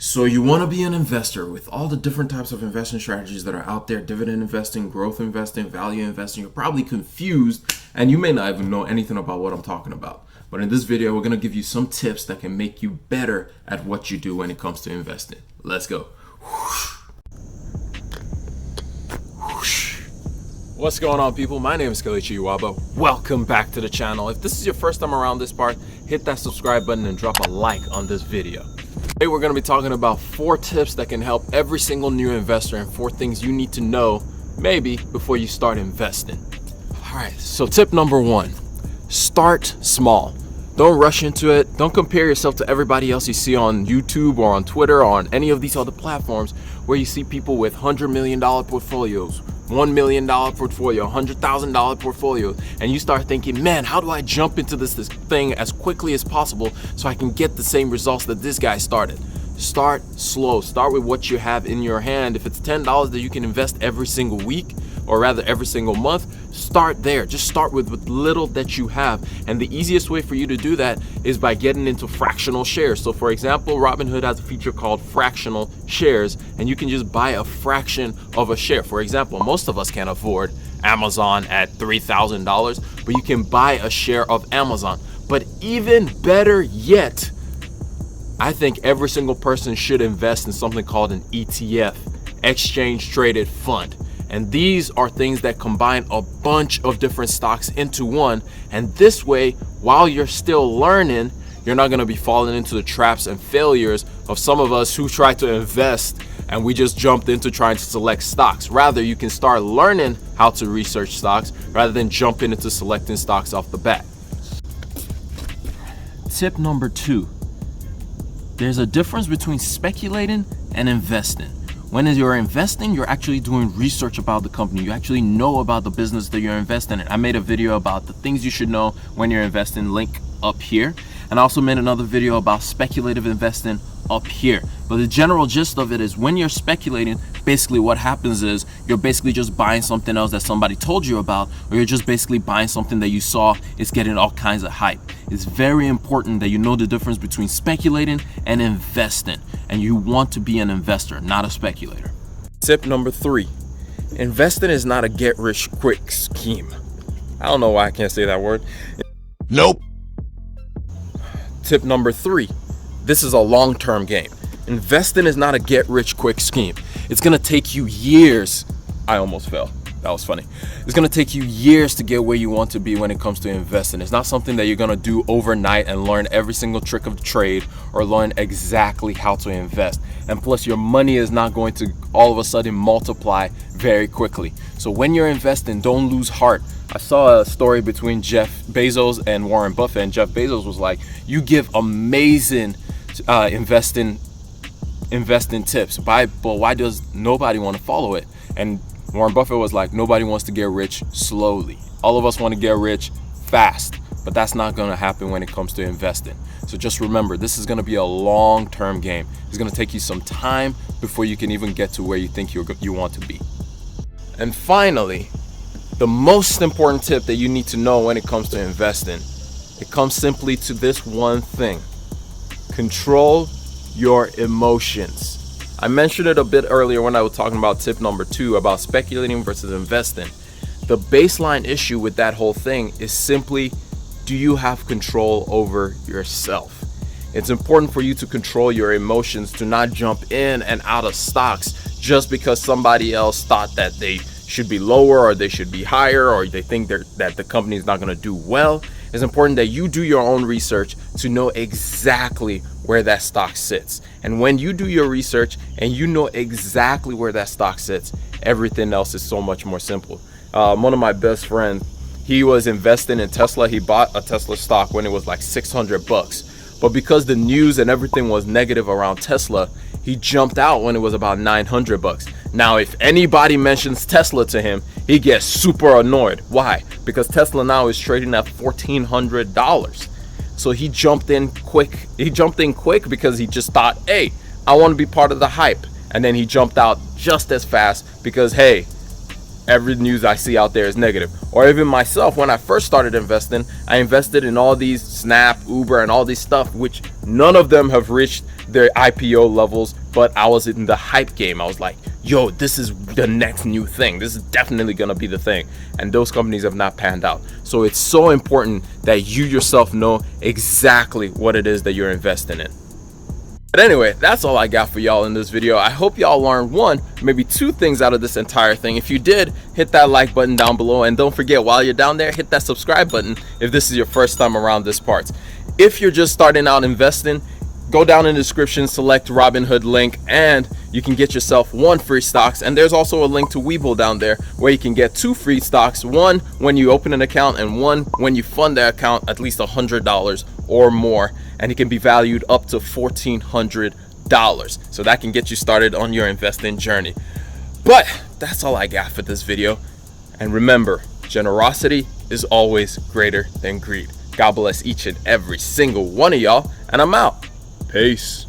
So you want to be an investor with all the different types of investment strategies that are out there: dividend investing, growth investing, value investing. You're probably confused and you may not even know anything about what I'm talking about. But in this video, we're going to give you some tips that can make you better at what you do when it comes to investing. Let's go. What's going on, people? My name is KelechIwuaba. Welcome back to the channel. If this is your first time around this part, hit that subscribe button and drop a like on this video. Today we're going to be talking about 4 tips that can help every single new investor and 4 things you need to know maybe before you start investing. Alright, so tip number 1, start small. Don't rush into it. Don't compare yourself to everybody else you see on YouTube or on Twitter or on any of these other platforms where you see people with $100 million portfolios, $1 million portfolio, $100,000 portfolio, and you start thinking, man, how do I jump into this thing as quickly as possible so I can get the same results that this guy started? Start slow. Start with what you have in your hand. If it's $10 that you can invest every single week, or rather every single month, start there. Just start with little that you have. And the easiest way for you to do that is by getting into fractional shares. So for example, Robinhood has a feature called fractional shares, and you can just buy a fraction of a share. For example, most of us can't afford Amazon at $3,000, but you can buy a share of Amazon. But even better yet, I think every single person should invest in something called an ETF, exchange traded fund. And these are things that combine a bunch of different stocks into one. And this way, while you're still learning, you're not going to be falling into the traps and failures of some of us who try to invest and we just jumped into trying to select stocks. Rather, you can start learning how to research stocks rather than jumping into selecting stocks off the bat. Tip number 2. There's a difference between speculating and investing. When you're investing, you're actually doing research about the company. You actually know about the business that you're investing in. I made a video about the things you should know when you're investing, link up here. And I also made another video about speculative investing up here. But the general gist of it is when you're speculating, basically what happens is you're basically just buying something else that somebody told you about, or you're just basically buying something that you saw is getting all kinds of hype. It's very important that you know the difference between speculating and investing, and you want to be an investor, not a speculator. Tip number 3, investing is not a get-rich-quick scheme. I don't know why I can't say that word. Nope. Tip number 3, this is a long-term game. Investing is not a get-rich-quick scheme. It's gonna take you years. I almost fell. That was funny. It's gonna take you years to get where you want to be when it comes to investing. It's not something that you're gonna do overnight and learn every single trick of the trade or learn exactly how to invest. And plus, your money is not going to all of a sudden multiply very quickly. So when you're investing, don't lose heart. I saw a story between Jeff Bezos and Warren Buffett, and Jeff Bezos was like, you give amazing investing tips, but why does nobody want to follow it? And Warren Buffett was like, nobody wants to get rich slowly. All of us want to get rich fast, but that's not going to happen when it comes to investing. So just remember, this is going to be a long-term game. It's going to take you some time before you can even get to where you think you want to be. And finally, the most important tip that you need to know when it comes to investing, it comes simply to this one thing: control your emotions. I mentioned it a bit earlier when I was talking about tip number 2 about speculating versus investing. The baseline issue with that whole thing is simply, do you have control over yourself? It's important for you to control your emotions, to not jump in and out of stocks just because somebody else thought that they should be lower or they should be higher, or they think that the company is not going to do well. It's important that you do your own research to know exactly where that stock sits. And when you do your research and you know exactly where that stock sits, everything else is so much more simple. One of my best friends, he was investing in Tesla. He bought a Tesla stock when it was like $600, but because the news and everything was negative around Tesla, he jumped out when it was about $900. Now, if anybody mentions Tesla to him, he gets super annoyed. Why? Because Tesla now is trading at $1,400. So he jumped in quick. He jumped in quick because he just thought, hey, I want to be part of the hype. And then he jumped out just as fast because, hey, every news I see out there is negative. Or even myself, when I first started investing, I invested in all these Snap, Uber, and all these stuff, which none of them have reached their IPO levels, but I was in the hype game. I was like, yo, this is the next new thing. This is definitely gonna be the thing. And those companies have not panned out. So it's so important that you yourself know exactly what it is that you're investing in. But anyway, that's all I got for y'all in this video. I hope y'all learned one, maybe two things out of this entire thing. If you did, hit that like button down below, and don't forget, while you're down there, hit that subscribe button if this is your first time around this part. If you're just starting out investing, go down in the description, select Robinhood link, and you can get yourself 1 free stocks. And there's also a link to Webull down there where you can get 2 free stocks, 1 when you open an account and 1 when you fund the account at least $100 or more, and it can be valued up to $1,400. So that can get you started on your investing journey. But that's all I got for this video. And remember, generosity is always greater than greed. God bless each and every single one of y'all, and I'm out. Peace.